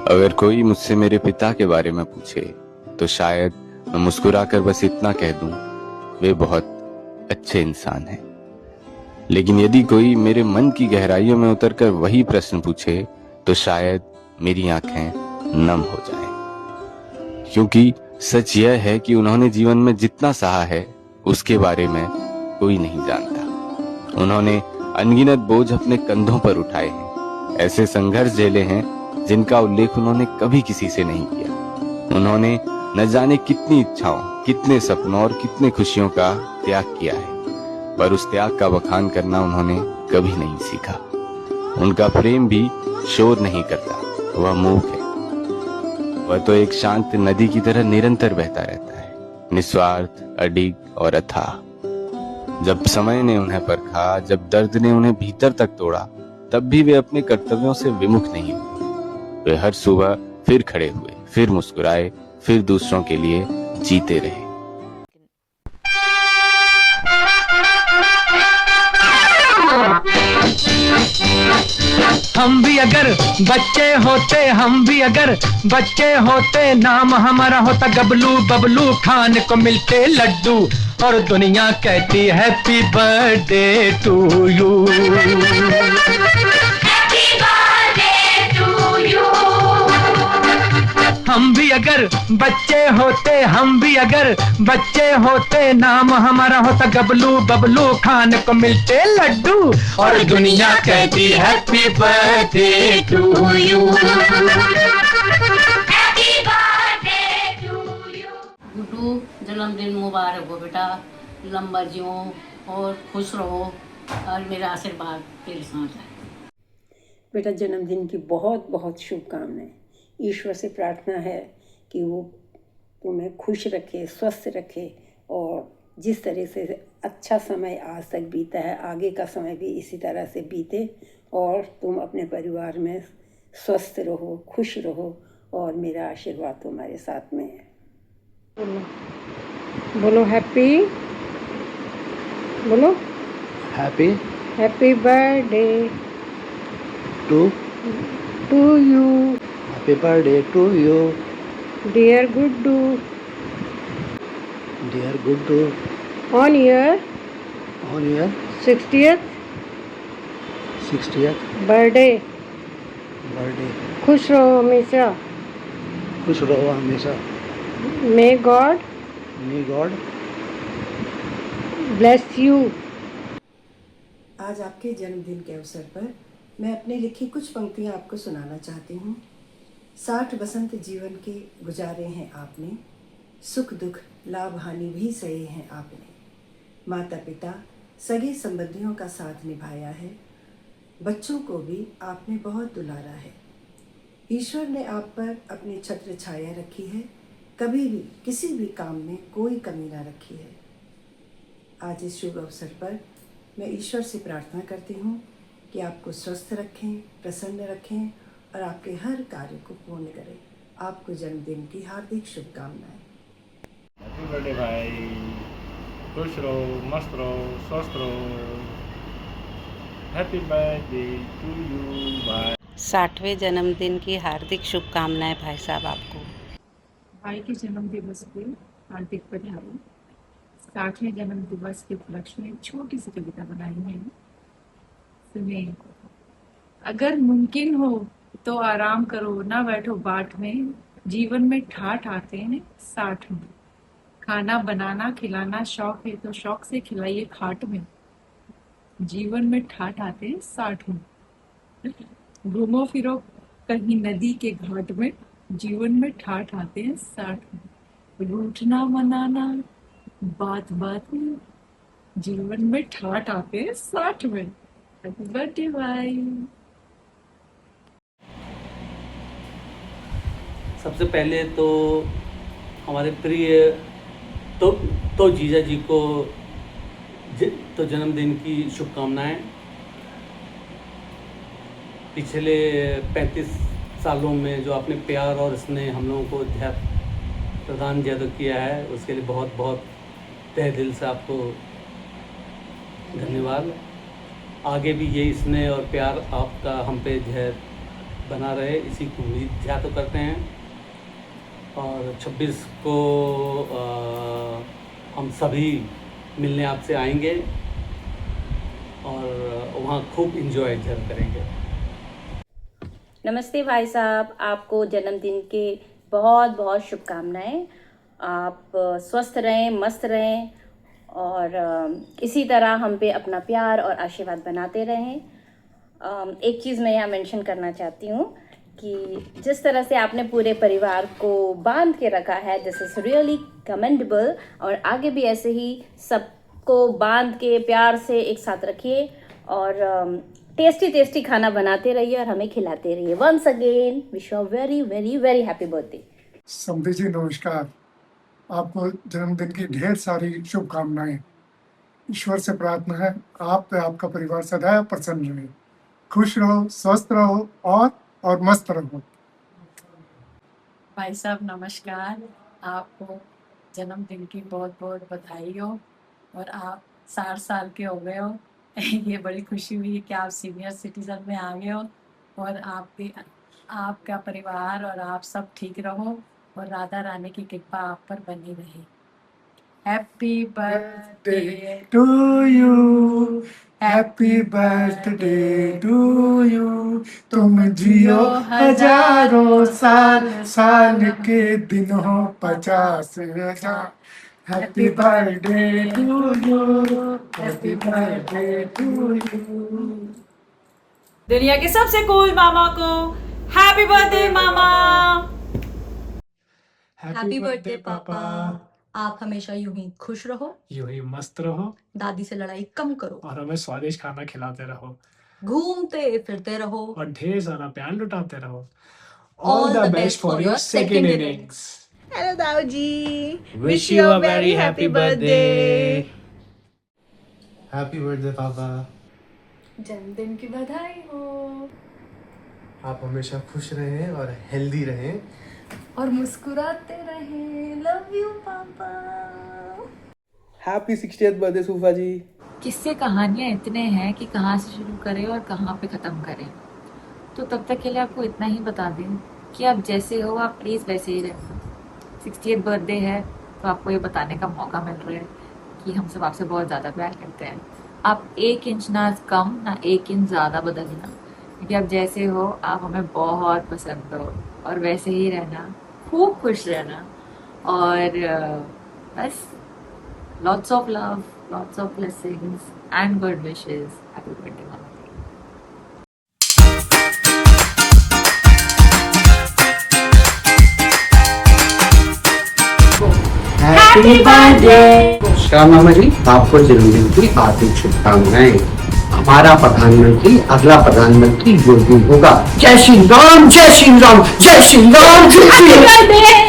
अगर कोई मुझसे मेरे पिता के बारे में पूछे तो शायद मैं मुस्कुराकर बस इतना कह दूं, वे बहुत अच्छे इंसान हैं। लेकिन यदि कोई मेरे मन की गहराइयों में उतरकर वही प्रश्न पूछे तो शायद मेरी आंखें नम हो जाएं। क्योंकि सच यह है कि उन्होंने जीवन में जितना सहा है उसके बारे में कोई नहीं जानता। उन्होंने अनगिनत बोझ अपने कंधों पर उठाए हैं, ऐसे संघर्ष झेले हैं जिनका उल्लेख उन्होंने कभी किसी से नहीं किया। उन्होंने न जाने कितनी इच्छाओं, कितने सपनों और कितने खुशियों का त्याग किया है, पर उस त्याग का बखान करना उन्होंने कभी नहीं सीखा। उनका प्रेम भी शोर नहीं करता, वह मूक है। वह तो एक शांत नदी की तरह निरंतर बहता रहता है, निस्वार्थ, अडिग और अथाह। जब समय ने उन्हें परखा, जब दर्द ने उन्हें भीतर तक तोड़ा, तब भी वे अपने कर्तव्यों से विमुख नहीं हुए। वे हर सुबह फिर खड़े हुए, फिर मुस्कुराए, फिर दूसरों के लिए जीते रहे। हम भी अगर बच्चे होते, हम भी अगर बच्चे होते, नाम हमारा होता गबलू बबलू, खाने को मिलते लड्डू और दुनिया कहती हैप्पी बर्थडे टू यू। हम भी अगर बच्चे होते, हम भी अगर बच्चे होते, नाम हमारा होता गबलू बबलू, खाने को मिलते लड्डू और दुनिया कहती happy birthday to you. Guddu, जन्मदिन मुबारक हो बेटा, लंबा जियो और खुश रहो और मेरा आशीर्वाद तेरे साथ है। बेटा, जन्मदिन की बहुत बहुत शुभकामनाएं। ईश्वर से प्रार्थना है कि वो तुम्हें खुश रखे, स्वस्थ रखे और जिस तरह से अच्छा समय आज तक बीता है, आगे का समय भी इसी तरह से बीते और तुम अपने परिवार में स्वस्थ रहो, खुश रहो और मेरा आशीर्वाद तुम्हारे साथ में है। बोलो हैप्पी, बोलो happy happy birthday to you, happy birthday to you dear Guddu, on year 60th birthday. खुश रहो हमेशा, मे गॉड ब्लेस यू। आज आपके जन्मदिन के अवसर पर मैं अपने लिखी कुछ पंक्तियाँ आपको सुनाना चाहती हूँ। 60 बसंत जीवन के गुजारे हैं आपने, सुख दुख लाभ हानि भी सहे हैं आपने। माता पिता सगे संबंधियों का साथ निभाया है, बच्चों को भी आपने बहुत दुलारा है। ईश्वर ने आप पर अपनी छत्र छाया रखी है, कभी भी किसी भी काम में कोई कमी ना रखी है। आज इस शुभ अवसर पर मैं ईश्वर से प्रार्थना करती हूँ कि आपको स्वस्थ रखें, प्रसन्न रखें और आपके हर कार्य को पूर्ण करें। आपको जन्मदिन की हार्दिक शुभकामनाएं। हैप्पी बर्थडे भाई, खुश रहो, मस्त रहो, स्वस्थ रहो। हैप्पी बर्थडे टू यू भाई। 60वें जन्मदिन की हार्दिक शुभकामनाएं भाई साहब आपको। भाई के जन्म दिवस की हार्दिक बधाई। 60वें जन्म दिवस के उपलक्ष्य में छोटी सी कविता बनाई है, सुनिए। अगर मुमकिन हो तो आराम करो, ना बैठो बाट में, जीवन में ठाठ आते हैं 60 में। खाना बनाना खिलाना शौक है तो शौक से खिलाइए खाट में, जीवन में ठाठ आते हैं 60 में। घूमो फिरो कहीं नदी के घाट में, जीवन में ठाठ आते हैं 60 में। रूठना मनाना बात बात में, जीवन में ठाठ आते हैं 60 में। हैप्पी बर्थडे भाई। सबसे पहले तो हमारे प्रिय तो जीजा जी को तो जन्मदिन की शुभकामनाएं। पिछले 35 सालों में जो आपने प्यार और स्नेह हम लोगों को प्रदान ज़्यादा किया है, उसके लिए बहुत बहुत तहे दिल से आपको धन्यवाद। आगे भी ये स्नेह और प्यार आपका हम पे जो है बना रहे, इसी की उम्मीद ध्यान तो करते हैं। और 26 को हम सभी मिलने आपसे आएंगे और वहाँ खूब इंजॉय जरूर करेंगे। नमस्ते भाई साहब, आपको जन्मदिन के बहुत बहुत शुभकामनाएं। आप स्वस्थ रहें, मस्त रहें और इसी तरह हम पे अपना प्यार और आशीर्वाद बनाते रहें। एक चीज़ मैं यहाँ मेंशन करना चाहती हूँ कि जिस तरह से आपने पूरे परिवार को बांध के रखा है, दिस इज़ रियली कमेंडेबल। और आगे भी ऐसे ही सबको बांध के प्यार से एक साथ रखिए और टेस्टी टेस्टी खाना बनाते रहिए और हमें खिलाते रहिए। Once again wish you very very very happy birthday. समधी जी नमस्कार, आपको जन्मदिन की ढेर सारी शुभकामनाएं। ईश्वर से प्रार्थना है आप पे आपका परिवार सदैव प्रसन्न रहे, खुश रहो, स्वस्थ रहो और मस्त रहो। भाई साहब नमस्कार, आपको जन्मदिन की बहुत बहुत बधाई हो और आप 60 साल के हो गए हो। ये बड़ी खुशी हुई कि आप सीनियर सिटीजन में आ गए हो और आपका परिवार और आप सब ठीक रहो और राधा रानी की कृपा आप पर बनी रहे। Happy birthday to you, happy birthday to you, तुम जियो हजारों साल, साल के दिन हो 50,000। Happy birthday to you, happy birthday to you. दुनिया के सबसे कूल मामा को हैप्पी बर्थडे मामा। हैप्पी बर्थडे पापा। आप हमेशा यूं ही खुश रहो, यूं ही मस्त रहो दादी से लड़ाई कम करो और हमें स्वादिष्ट खाना खिलाते रहो, घूमते फिरते रहो और ढेर सारा प्यार लुटाते रहो। All the best for your second innings. Hello Dau ji, Wish you a very happy birthday. Happy birthday पापा। जन्मदिन की बधाई हो आप हमेशा खुश रहें और हेल्दी रहें और मुस्कुराते रहे। लव यू पापा। हैप्पी 60th बर्थडे सूफा जी। किस्से कहानियाँ इतने हैं कि कहाँ से शुरू करें और कहाँ पे ख़त्म करें, तो तब तक के लिए आपको इतना ही बता दें कि आप जैसे हो आप प्लीज़ वैसे ही रहें। 60th बर्थडे है तो आपको ये बताने का मौका मिल रहा है कि हम सब आपसे बहुत ज़्यादा प्यार करते हैं। आप 1 इंच ना कम ना 1 इंच ज़्यादा बदलना, क्योंकि आप जैसे हो आप हमें बहुत पसंद हो और वैसे ही रहना, खूब खुश रहना और बस lots of love, lots of blessings and good wishes. Happy birthday mama. Happy birthday. नमस्कार मामा जी, आपको जन्मदिन की हार्दिक शुभकामनाएं। हमारा प्रधानमंत्री अगला प्रधानमंत्री योगी होगा। जय श्री राम, जय श्री राम, जय श्री राम, जय श्री राम।